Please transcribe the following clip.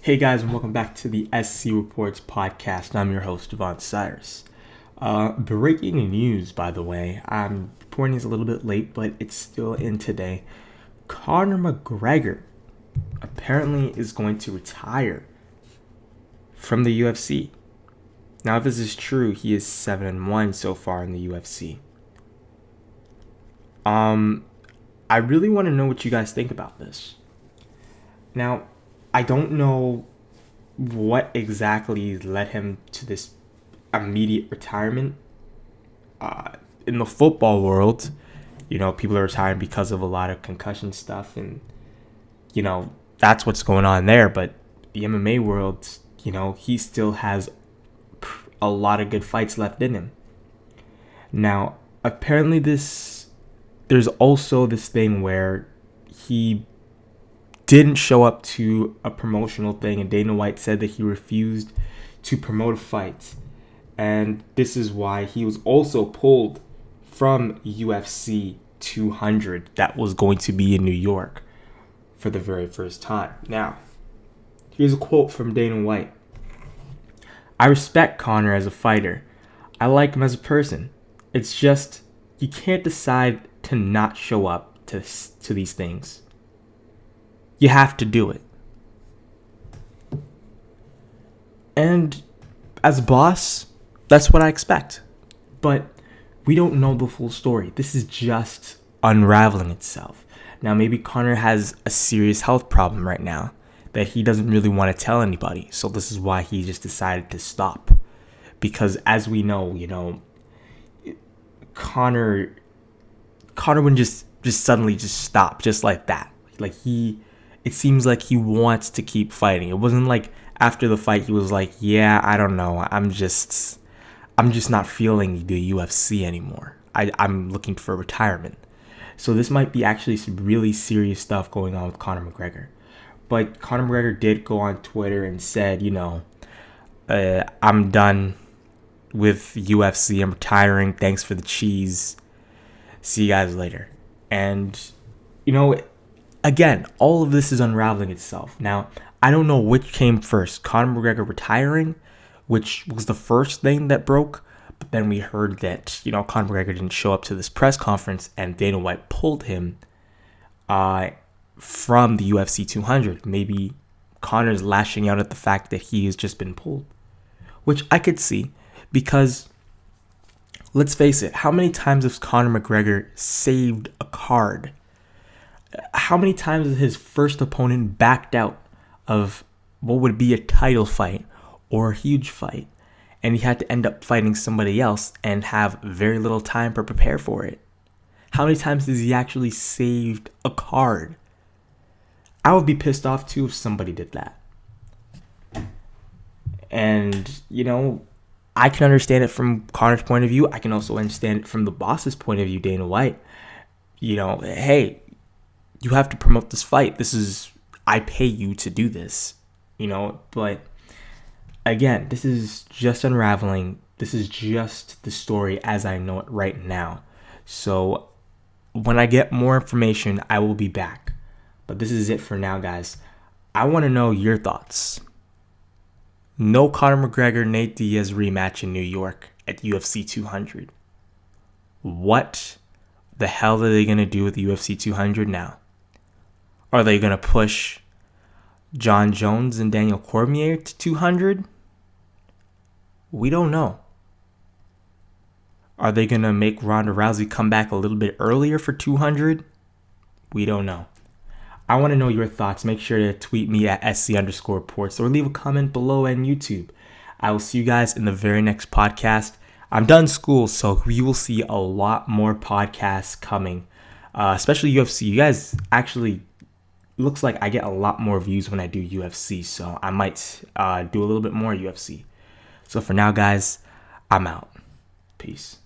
Hey guys, and welcome back to the SC Reports podcast. I'm your host, Devon Cyrus. Breaking news, by the way. I'm reporting this a little bit late, but it's still in today. Conor McGregor apparently is going to retire from the UFC. Now, if this is true, he is 7-1 so far in the UFC. I really want to know what you guys think about this. Now, I don't know what exactly led him to this immediate retirement. In the football world, people are retiring because of a lot of concussion stuff, and that's what's going on there. But the MMA world, he still has a lot of good fights left in him. Now, apparently there's also this thing where he didn't show up to a promotional thing, and Dana White said that he refused to promote a fight. And this is why he was also pulled from UFC 200 that was going to be in New York for the very first time. Now, here's a quote from Dana White. "I respect Conor as a fighter. I like him as a person. It's just, you can't decide to not show up to these things. You have to do it." And as a boss, that's what I expect. But we don't know the full story. This is just unraveling itself. Now, maybe Conor has a serious health problem right now that he doesn't really want to tell anybody. So this is why he just decided to stop. Because as we know, Conor wouldn't just suddenly just stop just like that. It seems like he wants to keep fighting. It wasn't like after the fight he was like, yeah, I don't know. I'm just not feeling the UFC anymore. I'm looking for retirement. So this might be actually some really serious stuff going on with Conor McGregor. But Conor McGregor did go on Twitter and said, I'm done with UFC. I'm retiring. Thanks for the cheese. See you guys later. And, again, all of this is unraveling itself. Now, I don't know which came first. Conor McGregor retiring, which was the first thing that broke. But then we heard that, Conor McGregor didn't show up to this press conference and Dana White pulled him from the UFC 200. Maybe Conor's lashing out at the fact that he has just been pulled, which I could see because, let's face it, how many times has Conor McGregor saved a card? How many times has his first opponent backed out of what would be a title fight or a huge fight, and he had to end up fighting somebody else and have very little time to prepare for it? How many times has he actually saved a card? I would be pissed off too if somebody did that. And, I can understand it from Conor's point of view. I can also understand it from the boss's point of view, Dana White. Hey, you have to promote this fight. I pay you to do this, but again, this is just unraveling. This is just the story as I know it right now. So when I get more information, I will be back. But this is it for now, guys. I want to know your thoughts. No Conor McGregor, Nate Diaz rematch in New York at UFC 200. What the hell are they going to do with UFC 200 now? Are they going to push John Jones and Daniel Cormier to 200? We don't know. Are they going to make Ronda Rousey come back a little bit earlier for 200? We don't know. I want to know your thoughts. Make sure to tweet me at SC_reports or leave a comment below on YouTube. I will see you guys in the very next podcast. I'm done school, so you will see a lot more podcasts coming, especially UFC. You guys actually, looks like I get a lot more views when I do UFC, so I might do a little bit more UFC. So for now, guys, I'm out. Peace.